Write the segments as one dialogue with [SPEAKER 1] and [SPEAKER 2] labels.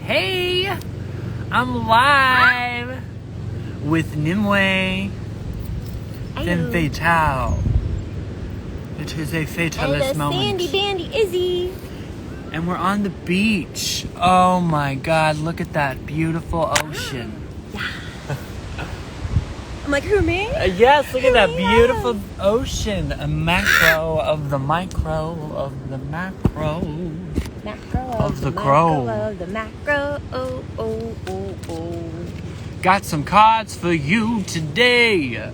[SPEAKER 1] Hey, I'm live with Nim and I. Femme fatale. It is a fatalist moment.
[SPEAKER 2] Sandy Dandy Izzy.
[SPEAKER 1] And we're on the beach. Oh my God, look at that beautiful ocean.
[SPEAKER 2] Yeah. I'm like, who, me?
[SPEAKER 1] Yes, look at that beautiful ocean. A macro of the micro of the macro.
[SPEAKER 2] Macro
[SPEAKER 1] of the crow.
[SPEAKER 2] Of the macro. Oh, oh, oh, oh.
[SPEAKER 1] Got some cards for you today.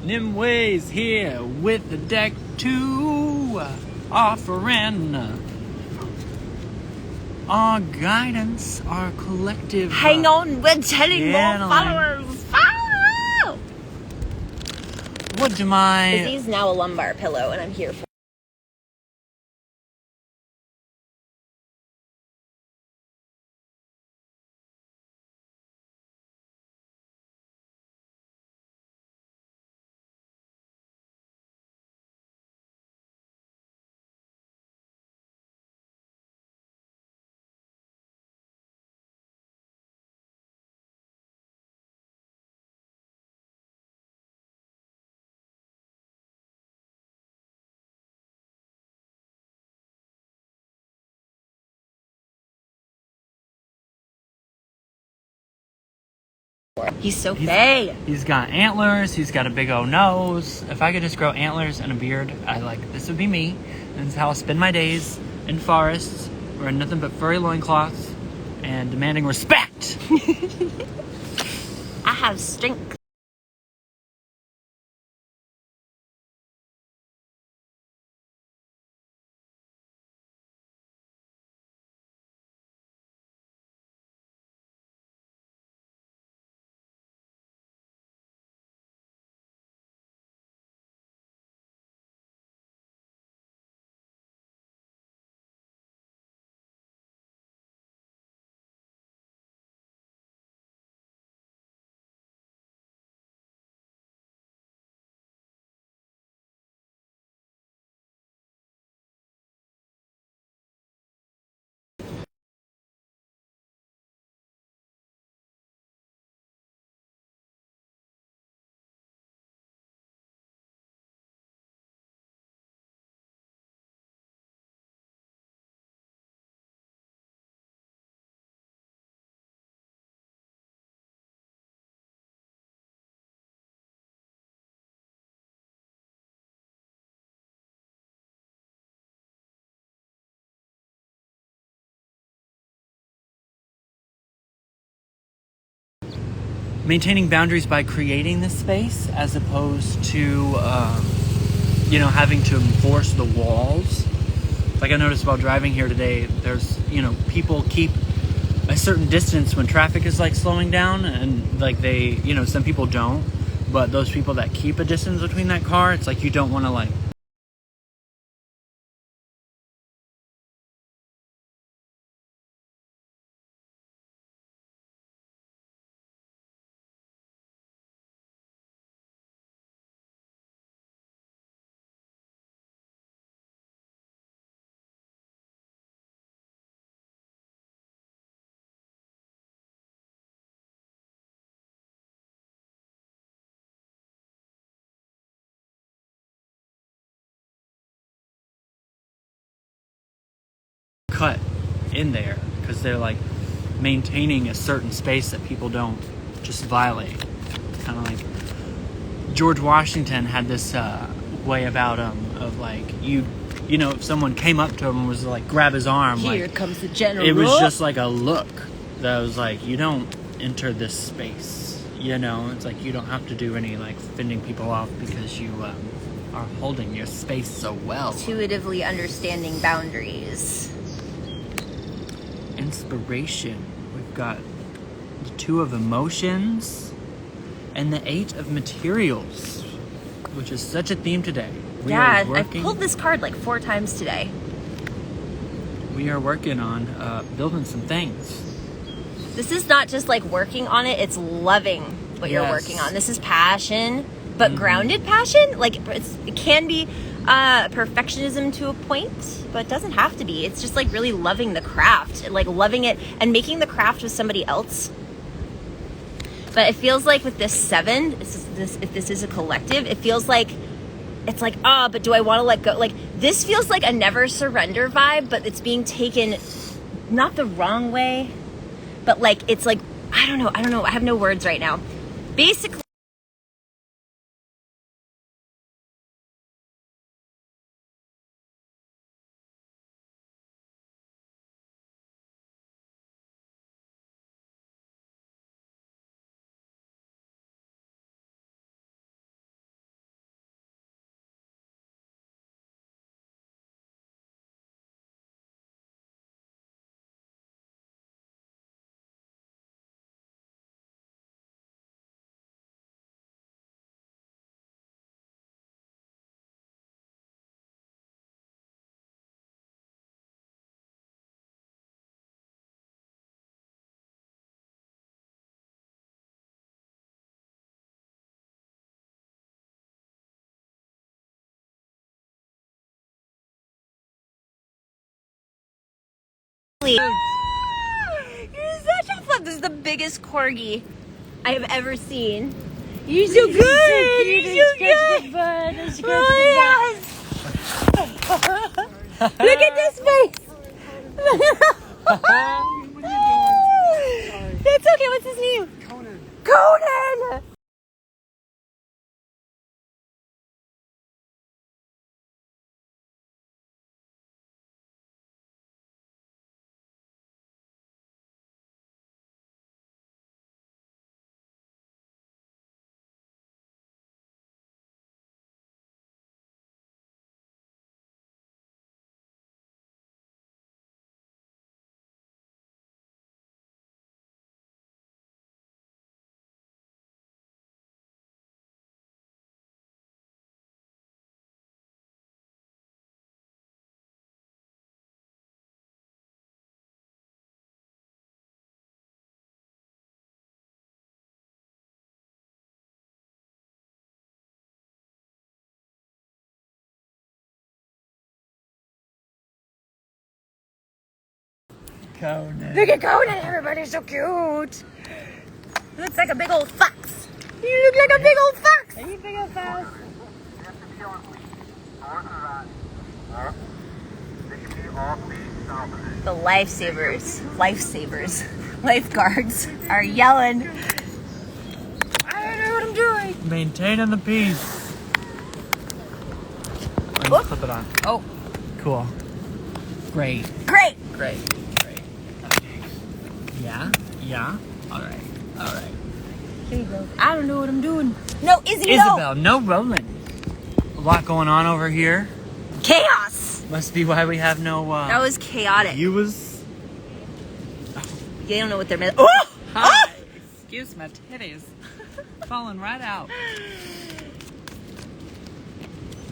[SPEAKER 1] Nimway's here with the deck 2, offering our guidance, our collective.
[SPEAKER 2] Hang on, we're telling more followers. Follow!
[SPEAKER 1] What do my...
[SPEAKER 2] Izzy's now a lumbar pillow, and I'm here for. He's so fey.
[SPEAKER 1] He's got antlers. He's got a big old nose. If I could just grow antlers and a beard, this would be me. And it's how I spend my days in forests, wearing nothing but furry loincloths and demanding respect.
[SPEAKER 2] I have strength.
[SPEAKER 1] Maintaining boundaries by creating this space as opposed to, having to enforce the walls. Like I noticed while driving here today, there's, people keep a certain distance when traffic is slowing down, and they, some people don't, but those people that keep a distance between that car, it's you don't want to cut in there because they're maintaining a certain space that people don't just violate. Kind of like George Washington had this way about him of if someone came up to him and was grab his arm,
[SPEAKER 2] Here comes the general.
[SPEAKER 1] It was just a look that was you don't enter this space. It's you don't have to do any fending people off because you are holding your space so well.
[SPEAKER 2] Intuitively understanding boundaries.
[SPEAKER 1] Inspiration. We've got the 2 of emotions and the 8 of materials, which is such a theme today.
[SPEAKER 2] I've pulled this card 4 times today.
[SPEAKER 1] We are working on building some things.
[SPEAKER 2] This is not just working on it, it's loving what you're working on. This is passion, but grounded passion. It can be perfectionism to a point, but it doesn't have to be. It's just like really loving the craft, like loving it and making the craft with somebody else. But it feels like with this 7, if this is a collective, it feels like it's like, but do I want to let go? Like, this feels like a never surrender vibe, but it's being taken not the wrong way, but like, it's like, I don't know. I have no words right now. Basically, you're such a flip. This is the biggest corgi I have ever seen. You're so good. You're so good. Oh, yes. Look at this face. That's okay. What's his name? Conan.
[SPEAKER 1] Conan.
[SPEAKER 2] Look at Conan. Everybody's so cute. He looks like a big old fox. You look like a big old fox. Are you big old fox? The lifeguards are yelling. I don't know what I'm doing.
[SPEAKER 1] Maintaining the peace. Let me flip it on.
[SPEAKER 2] Oh,
[SPEAKER 1] Cool. Great.
[SPEAKER 2] great.
[SPEAKER 1] Okay. Yeah. All right.
[SPEAKER 2] Here you go. I don't know what I'm doing. No, Izzy,
[SPEAKER 1] Isabel, no rolling. A lot going on over here.
[SPEAKER 2] no. Chaos.
[SPEAKER 1] Must be why we have no
[SPEAKER 2] That was chaotic.
[SPEAKER 1] viewers.
[SPEAKER 2] They don't know what they're missing. Oh!
[SPEAKER 1] Hi. Excuse my titties. Falling right out.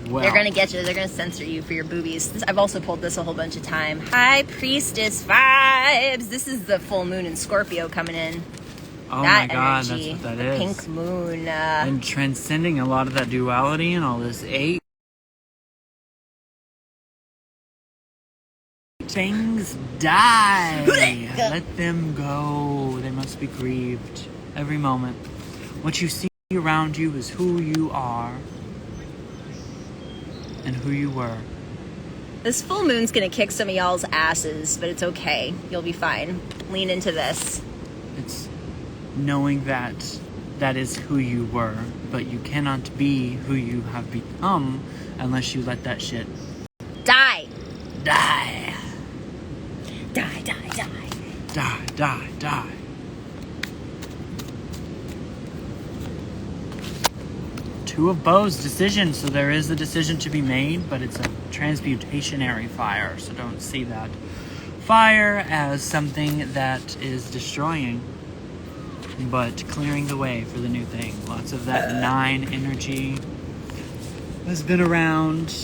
[SPEAKER 1] Well,
[SPEAKER 2] They're gonna get you. They're gonna censor you for your boobies. I've also pulled this a whole bunch of time. High Priestess vibes. This is the full moon in Scorpio coming in.
[SPEAKER 1] oh
[SPEAKER 2] That
[SPEAKER 1] my god,
[SPEAKER 2] energy.
[SPEAKER 1] that's what that
[SPEAKER 2] The
[SPEAKER 1] is.
[SPEAKER 2] pink moon.
[SPEAKER 1] And transcending a lot of that duality and all this 8. Things die. Let them go. They must be grieved every moment. What you see around you is who you are and who you were.
[SPEAKER 2] This full moon's gonna kick some of y'all's asses, but it's okay. You'll be fine. Lean into this.
[SPEAKER 1] It's knowing that that is who you were, but you cannot be who you have become unless you let that shit
[SPEAKER 2] Die.
[SPEAKER 1] die.
[SPEAKER 2] Die, die, die.
[SPEAKER 1] Die, die, die. Two of bows, decision. So there is a decision to be made, but it's a transmutationary fire. So don't see that fire as something that is destroying, but clearing the way for the new thing. Lots of that 9 energy has been around.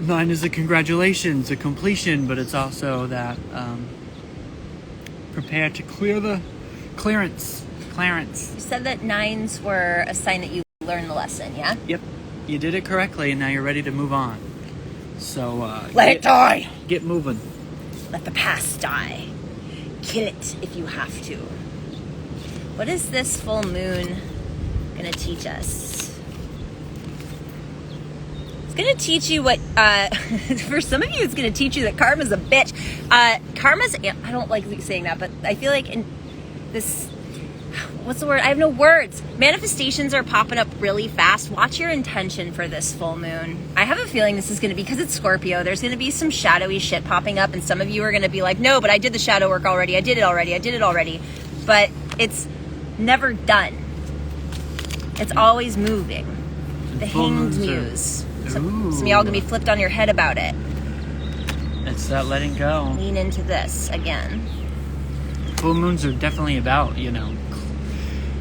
[SPEAKER 1] 9 is a congratulations, a completion, but it's also that prepare to clear the clearance.
[SPEAKER 2] You said that 9s were a sign that you learned the lesson, yeah?
[SPEAKER 1] Yep. You did it correctly, and now you're ready to move on. So,
[SPEAKER 2] Let it die.
[SPEAKER 1] Get moving.
[SPEAKER 2] Let the past die. Kill it if you have to. What is this full moon gonna teach us? It's gonna teach you what, for some of you, it's gonna teach you that karma's a bitch. Karma's, I don't like saying that, but I feel like in this, what's the word? I have no words. Manifestations are popping up really fast. Watch your intention for this full moon. I have a feeling this is going to be, because it's Scorpio, there's going to be some shadowy shit popping up, and some of you are going to be like, no, but I did the shadow work already. I did it already. But it's never done. It's always moving. The Hanged Muse. Some of y'all going to be flipped on your head about it.
[SPEAKER 1] It's that letting go.
[SPEAKER 2] Lean into this again.
[SPEAKER 1] Full moons are definitely about, you know,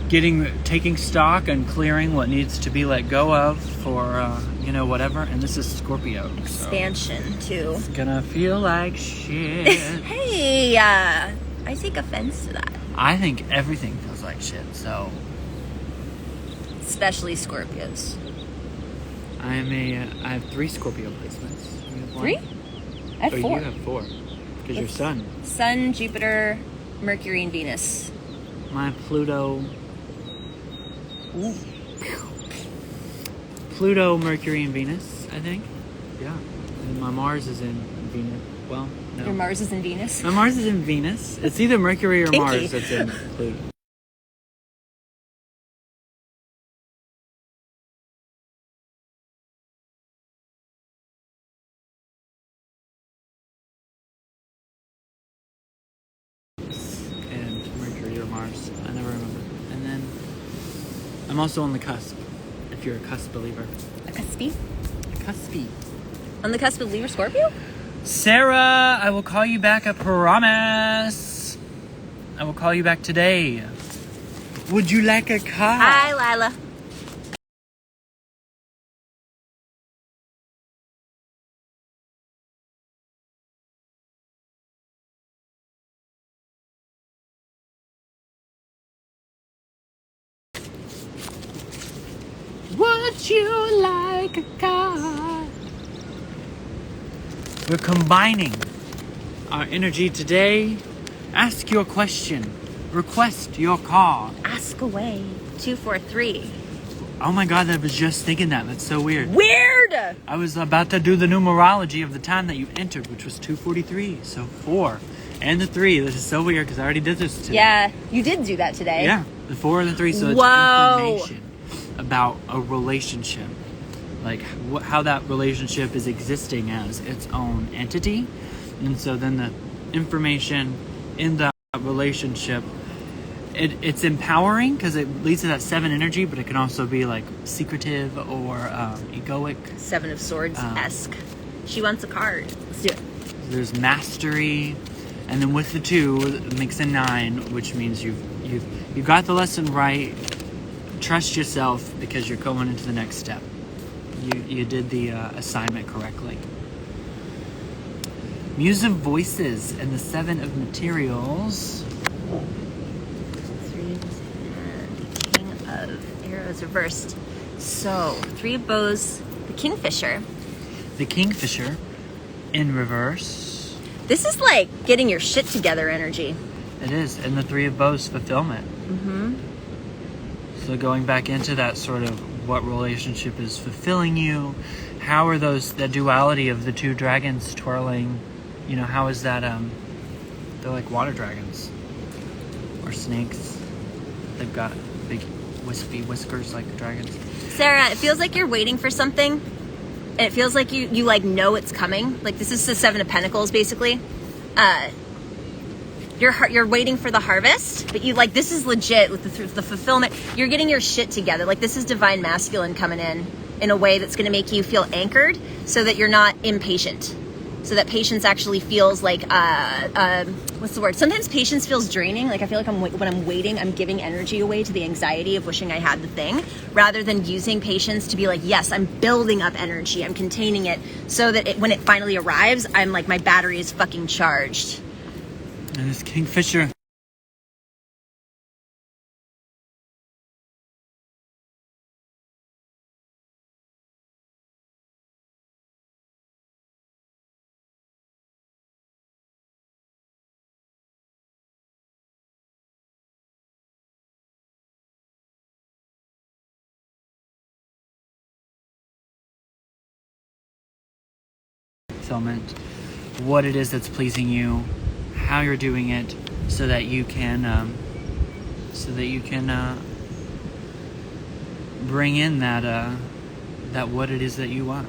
[SPEAKER 1] taking stock and clearing what needs to be let go of for, you know, whatever. And this is Scorpio.
[SPEAKER 2] Expansion, too.
[SPEAKER 1] It's gonna feel like shit.
[SPEAKER 2] Hey, I take offense to that.
[SPEAKER 1] I think everything feels like shit, so.
[SPEAKER 2] Especially Scorpios.
[SPEAKER 1] I have 3 Scorpio placements. You have 1?
[SPEAKER 2] 3? I have 4.
[SPEAKER 1] You have 4. Because your sun.
[SPEAKER 2] Sun, Jupiter, Mercury, and Venus.
[SPEAKER 1] My Pluto.
[SPEAKER 2] Ooh.
[SPEAKER 1] Pluto, Mercury, and Venus, I think. Yeah. And my Mars is in Venus. Well, no.
[SPEAKER 2] Your Mars is in Venus?
[SPEAKER 1] My Mars is in Venus. It's either Mercury or
[SPEAKER 2] Kinky.
[SPEAKER 1] Mars that's in Pluto. And Mercury or Mars. I never remember. And then I'm also on the cusp, if you're a cusp believer.
[SPEAKER 2] A cuspy?
[SPEAKER 1] A cuspy.
[SPEAKER 2] On the cusp of Libra Scorpio?
[SPEAKER 1] Sarah, I will call you back, I promise. I will call you back today. Would you like a call?
[SPEAKER 2] Hi, Lila.
[SPEAKER 1] Would you like a car? We're combining our energy today. Ask your question. Request your call.
[SPEAKER 2] Ask away. 243.
[SPEAKER 1] Oh my god, I was just thinking that. That's so weird.
[SPEAKER 2] Weird!
[SPEAKER 1] I was about to do the numerology of the time that you entered, which was 2:43. So 4 and the 3. This is so weird because I already did this today.
[SPEAKER 2] Yeah, you did do that today.
[SPEAKER 1] Yeah, the 4 and the 3. So it's
[SPEAKER 2] Whoa.
[SPEAKER 1] information about a relationship, like how that relationship is existing as its own entity. And so then the information in that relationship, it's empowering because it leads to that 7 energy, but it can also be like secretive or egoic.
[SPEAKER 2] 7 of Swords-esque. She wants a card. Let's do it.
[SPEAKER 1] There's mastery, and then with the 2 it makes a 9, which means you've got the lesson right. Trust yourself because you're going into the next step. You did the assignment correctly. Muse of Voices and the 7 of Materials.
[SPEAKER 2] 3 and King of Arrows reversed. So 3 of Bows, the Kingfisher.
[SPEAKER 1] The Kingfisher in reverse.
[SPEAKER 2] This is like getting your shit together energy.
[SPEAKER 1] It is. And the 3 of Bows, fulfillment.
[SPEAKER 2] Mm-hmm.
[SPEAKER 1] So going back into that sort of what relationship is fulfilling you, how are that duality of the 2 dragons twirling, you know, how is that, they're like water dragons or snakes. They've got big wispy whiskers like dragons.
[SPEAKER 2] Sarah, it feels like you're waiting for something, and it feels like you like know it's coming. Like this is the 7 of Pentacles, basically. You're waiting for the harvest, but you like this is legit with the fulfillment. You're getting your shit together. Like this is divine masculine coming in a way that's going to make you feel anchored, so that you're not impatient. So that patience actually feels like what's the word? Sometimes patience feels draining. Like I feel like when I'm waiting, I'm giving energy away to the anxiety of wishing I had the thing, rather than using patience to be like, yes, I'm building up energy, I'm containing it, so that when it finally arrives, I'm like my battery is fucking charged.
[SPEAKER 1] And this Kingfisher fulfillment, what it is that's pleasing you, how you're doing it, so that you can bring in that what it is that you want,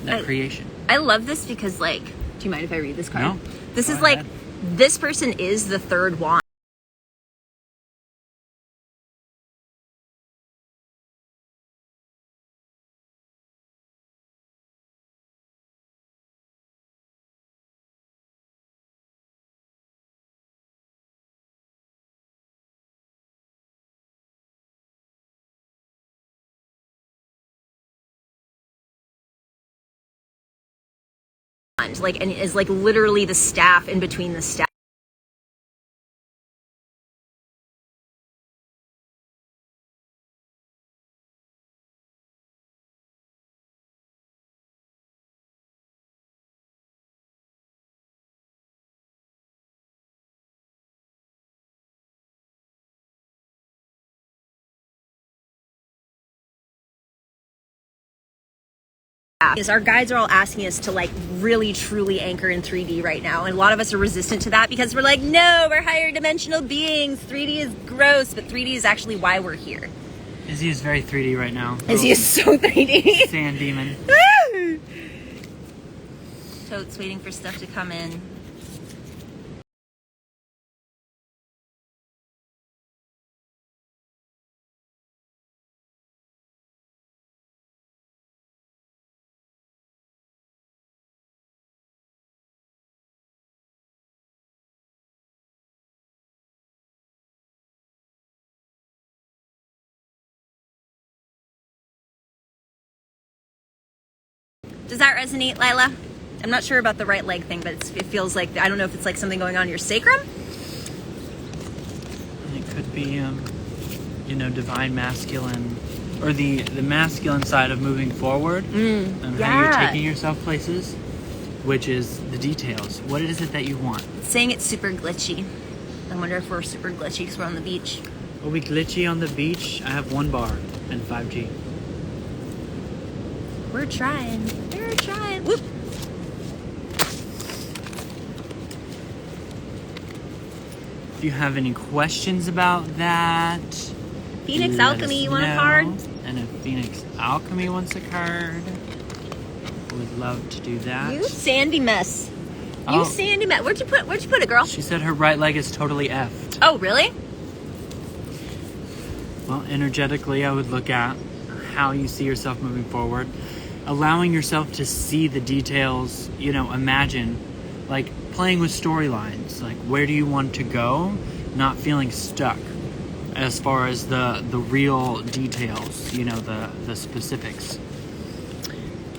[SPEAKER 1] that creation.
[SPEAKER 2] I love this because, like, do you mind if I read this card?
[SPEAKER 1] No.
[SPEAKER 2] This is
[SPEAKER 1] Go
[SPEAKER 2] like,
[SPEAKER 1] ahead.
[SPEAKER 2] this person is the third wand. Like, and is like literally the staff in between the staff. Is our guides are all asking us to like really truly anchor in 3D right now, and a lot of us are resistant to that because we're like, no, we're higher dimensional beings, 3D is gross, but 3D is actually why we're here.
[SPEAKER 1] Izzy is very 3D right now.
[SPEAKER 2] Izzy is so 3D.
[SPEAKER 1] Sand demon.
[SPEAKER 2] Totes waiting for stuff to come in. Does that resonate, Lila? I'm not sure about the right leg thing, but it feels like, I don't know if it's like something going on in your sacrum?
[SPEAKER 1] It could be, divine masculine, or the masculine side of moving forward, and how you're taking yourself places, which is the details. What is it that you want?
[SPEAKER 2] It's saying it's super glitchy. I wonder if we're super glitchy because we're on the beach.
[SPEAKER 1] Are we glitchy on the beach? I have 1 bar and 5G.
[SPEAKER 2] We're trying. We're trying. Whoop.
[SPEAKER 1] If you have any questions about that,
[SPEAKER 2] Phoenix
[SPEAKER 1] let
[SPEAKER 2] Alchemy,
[SPEAKER 1] us
[SPEAKER 2] you want a
[SPEAKER 1] know.
[SPEAKER 2] card?
[SPEAKER 1] And if Phoenix Alchemy wants a card, would love to do that.
[SPEAKER 2] You sandy mess.
[SPEAKER 1] Oh.
[SPEAKER 2] You sandy mess. Where'd you put it, girl?
[SPEAKER 1] She said her right leg is totally effed.
[SPEAKER 2] Oh, really?
[SPEAKER 1] Well, energetically, I would look at how you see yourself moving forward, allowing yourself to see the details, imagine, like playing with storylines, like where do you want to go, not feeling stuck as far as the real details, the specifics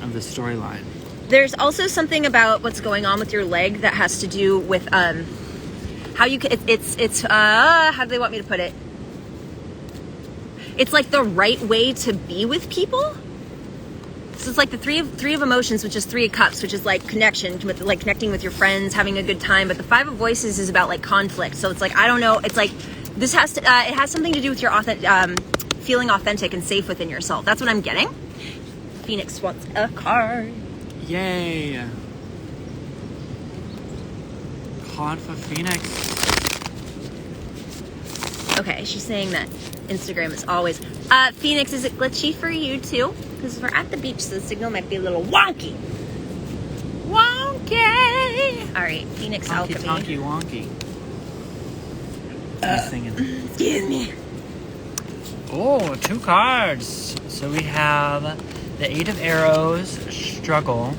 [SPEAKER 1] of the storyline.
[SPEAKER 2] There's also something about what's going on with your leg that has to do with how you it's how do they want me to put it? It's like the right way to be with people. So it's like the three of emotions, which is 3 of cups, which is like connection with, like, connecting with your friends, having a good time. But the 5 of voices is about like conflict. So it's like, I don't know. It's like this has to it has something to do with your feeling authentic and safe within yourself. That's what I'm getting. Phoenix wants a card.
[SPEAKER 1] Yay! Card for Phoenix.
[SPEAKER 2] Okay, she's saying that Instagram is always... Phoenix, is it glitchy for you too? Because we're at the beach, so the signal might be a little wonky. Wonky! All right, Phoenix
[SPEAKER 1] Honky,
[SPEAKER 2] Alchemy.
[SPEAKER 1] tonky, wonky. He's singing.
[SPEAKER 2] Excuse me.
[SPEAKER 1] Oh, 2 cards. So we have the 8 of Arrows, Struggle.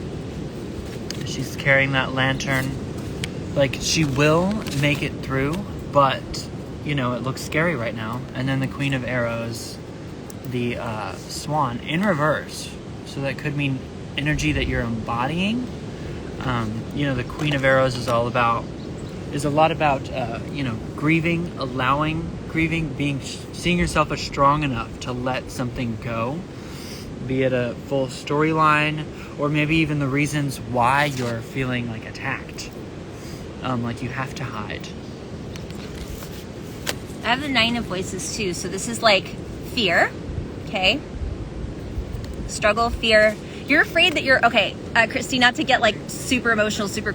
[SPEAKER 1] She's carrying that lantern. Like, she will make it through, but... it looks scary right now. And then the Queen of Arrows, the Swan, in reverse. So that could mean energy that you're embodying. The Queen of Arrows is a lot about, grieving, allowing grieving, seeing yourself as strong enough to let something go. Be it a full storyline, or maybe even the reasons why you're feeling like attacked. Like you have to hide.
[SPEAKER 2] I have the 9 of voices too, so this is like fear, okay? Struggle, fear. You're afraid that Christy, not to get like super emotional, super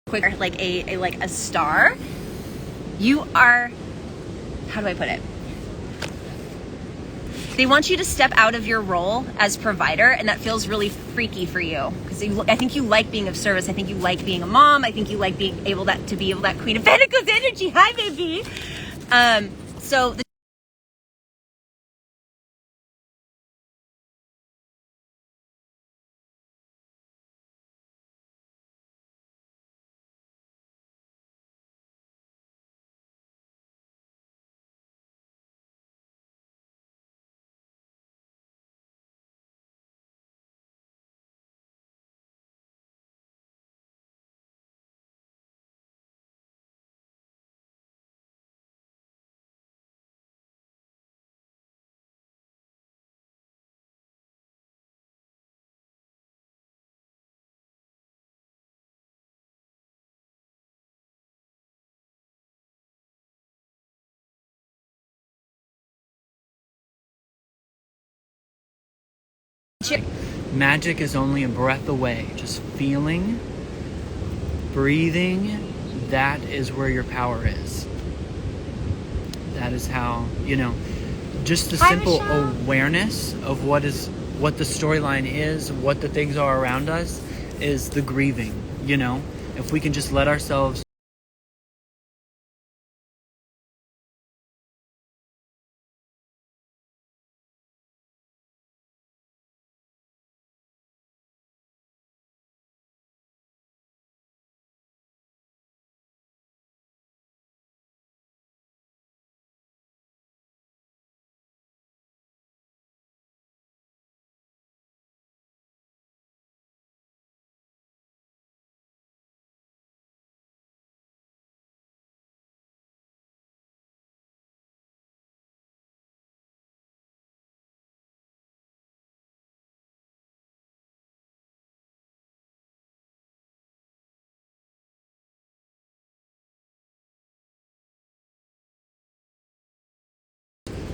[SPEAKER 2] quick, like a star. You are, how do I put it? They want you to step out of your role as provider, and that feels really freaky for you because I think you like being of service. I think you like being a mom. I think you like being able to be able that Queen of Pentacles energy. Hi, baby. So the
[SPEAKER 1] Magic is only a breath away. Just feeling, breathing, that is where your power is. That is how, just the simple awareness of what the storyline is, what the things are around us, is the grieving, If we can just let ourselves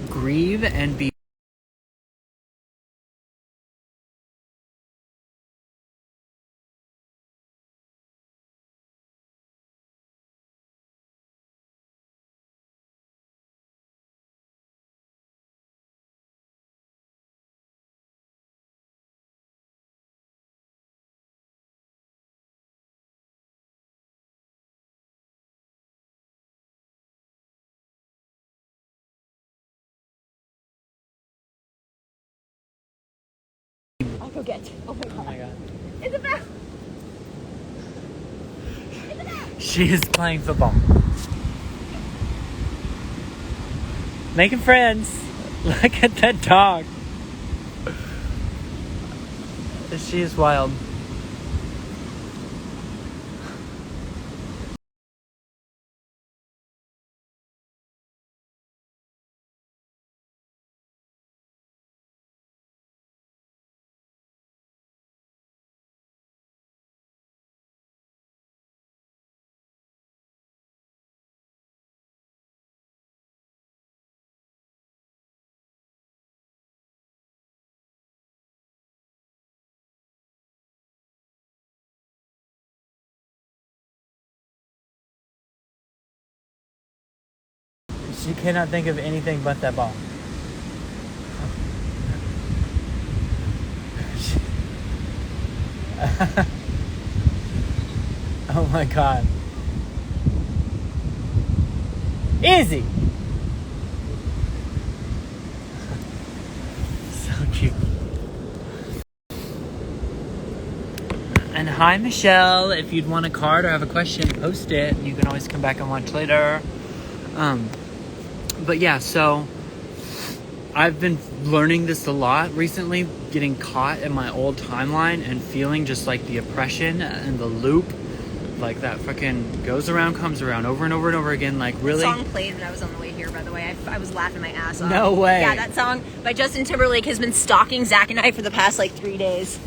[SPEAKER 1] grieve and be
[SPEAKER 2] I'll go get. Oh my god. Isabel.
[SPEAKER 1] She is playing football. Making friends. Look at that dog. She is wild. She cannot think of anything but that ball. Oh my god. Easy. So cute. And hi Michelle, if you'd want a card or have a question, post it. You can always come back and watch later. But yeah, so I've been learning this a lot recently, getting caught in my old timeline and feeling just like the oppression and the loop like that fucking goes around, comes around over and over and over again. Like, really?
[SPEAKER 2] That song played when I was on the way here, by the way. I was laughing my ass off.
[SPEAKER 1] No way.
[SPEAKER 2] Yeah, that song by Justin Timberlake has been stalking Zach and I for the past like 3 days.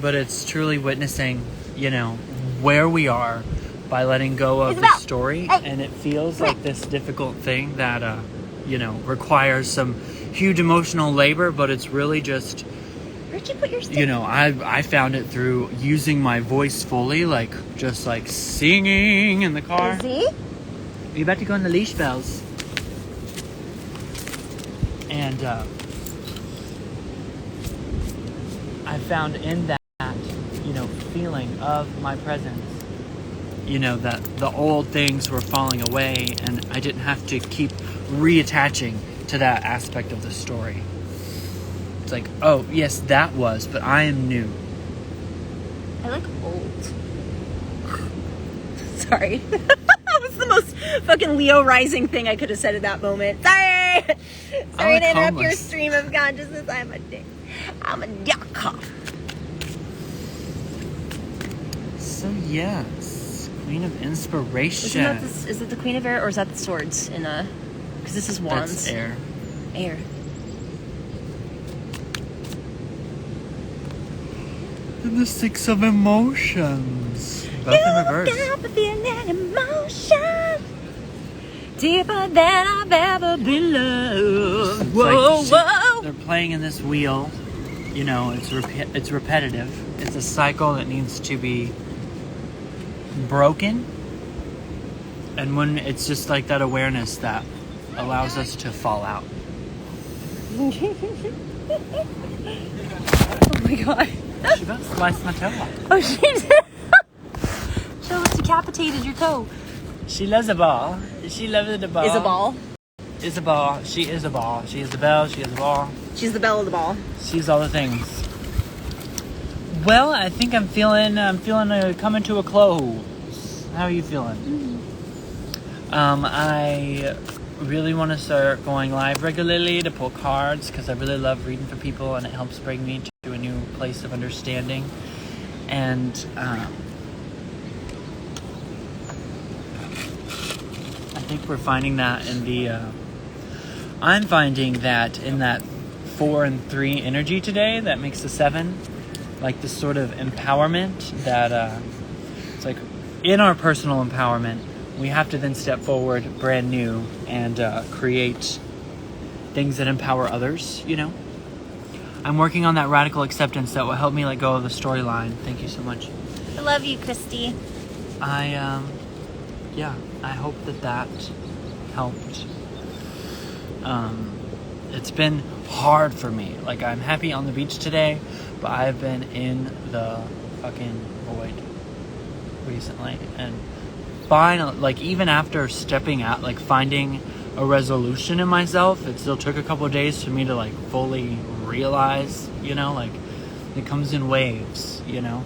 [SPEAKER 1] But it's truly witnessing, you know, where we are by letting go of the story. And it feels like this difficult thing that, you know, requires some huge emotional labor, but it's really just,
[SPEAKER 2] where'd you put your stick?
[SPEAKER 1] you know, I found it through using my voice fully, like, just like singing in the car.
[SPEAKER 2] See?
[SPEAKER 1] You about to go on the leash bells. And I found in that, you know, feeling of my presence, you know, that the old things were falling away and I didn't have to keep reattaching to that aspect of the story. It's like, oh, yes, that was, but I am new.
[SPEAKER 2] I like old. Sorry. That was the most fucking Leo rising thing I could have said at that moment. Sorry! Sorry to interrupt your stream of consciousness. I'm a dick. I'm a dick.
[SPEAKER 1] So, yes. Queen of Inspiration.
[SPEAKER 2] Is it the Queen of Air or is that the swords in a... Because this is wands.
[SPEAKER 1] That's air.
[SPEAKER 2] Air.
[SPEAKER 1] And the Six of Emotions. Both in reverse.
[SPEAKER 2] You got the feeling emotion deeper than I've ever been loved. Whoa, whoa.
[SPEAKER 1] They're playing in this wheel. You know, it's repetitive. It's a cycle that needs to be broken. And when it's just like that awareness that allows us to fall out.
[SPEAKER 2] Oh my god.
[SPEAKER 1] She about to slice my toe off.
[SPEAKER 2] Oh, she did. She almost decapitated your toe.
[SPEAKER 1] She loves a ball. She loves the ball.
[SPEAKER 2] Is a ball.
[SPEAKER 1] Is a ball. She is a ball. She is the bell. She is a ball.
[SPEAKER 2] She's the belle of the ball.
[SPEAKER 1] She's all the things. Well, I think I'm feeling coming to a close. How are you feeling?
[SPEAKER 2] Mm-hmm.
[SPEAKER 1] I really want to start going live regularly to pull cards because I really love reading for people and it helps bring me to a new place of understanding. And I think we're finding that in the I'm finding that in that 4 and 3 energy today that makes the 7, like this sort of empowerment that it's like in our personal empowerment we have to then step forward brand new and create things that empower others, you know. I'm working on that radical acceptance that will help me let go of the storyline. Thank you so much.
[SPEAKER 2] I love you, Christy.
[SPEAKER 1] I hope that helped. It's been hard for me. Like, I'm happy on the beach today, but I've been in the fucking void recently. And finally, like, even after stepping out, like, finding a resolution in myself, it still took a couple of days for me to, like, fully realize, you know, like, it comes in waves, you know,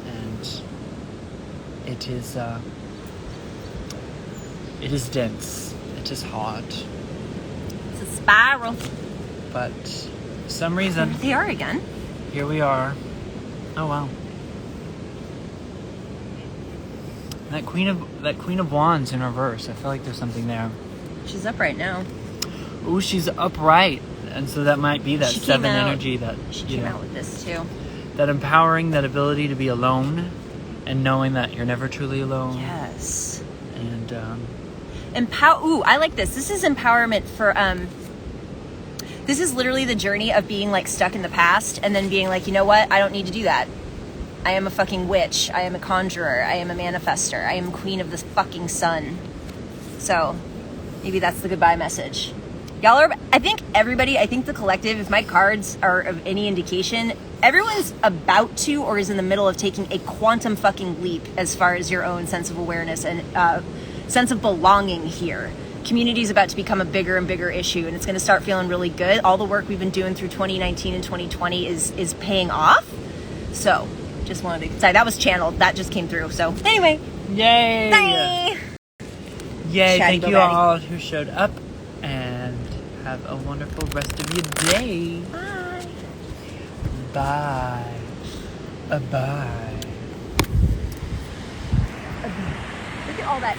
[SPEAKER 1] and it is dense. It is hard.
[SPEAKER 2] It's a spiral.
[SPEAKER 1] But for some reason,
[SPEAKER 2] They are again.
[SPEAKER 1] here we are. Oh wow. That Queen of Wands in reverse. I feel like there's something there.
[SPEAKER 2] She's up right now.
[SPEAKER 1] Ooh, she's upright. And so that might be that
[SPEAKER 2] She
[SPEAKER 1] 7
[SPEAKER 2] came out-
[SPEAKER 1] energy that
[SPEAKER 2] She
[SPEAKER 1] you
[SPEAKER 2] came
[SPEAKER 1] know,
[SPEAKER 2] out with this too.
[SPEAKER 1] that empowering, that ability to be alone and knowing that you're never truly alone.
[SPEAKER 2] Yes.
[SPEAKER 1] And
[SPEAKER 2] Ooh, I like this. This is empowerment for this is literally the journey of being like stuck in the past and then being like, you know what? I don't need to do that. I am a fucking witch. I am a conjurer. I am a manifester. I am queen of the fucking sun. So maybe that's the goodbye message. Y'all are, I think the collective, if my cards are of any indication, everyone's about to or is in the middle of taking a quantum fucking leap as far as your own sense of awareness and sense of belonging here. Community is about to become a bigger and bigger issue, and it's going to start feeling really good. All the work we've been doing through 2019 and 2020 is paying off. So, just wanted to say that was channeled. That just came through. So, anyway.
[SPEAKER 1] yay!
[SPEAKER 2] Bye!
[SPEAKER 1] Yay,
[SPEAKER 2] Chatty
[SPEAKER 1] thank
[SPEAKER 2] go
[SPEAKER 1] you
[SPEAKER 2] batty.
[SPEAKER 1] all who showed up, and have a wonderful rest of your day.
[SPEAKER 2] Bye.
[SPEAKER 1] Bye. Bye.
[SPEAKER 2] Look at all that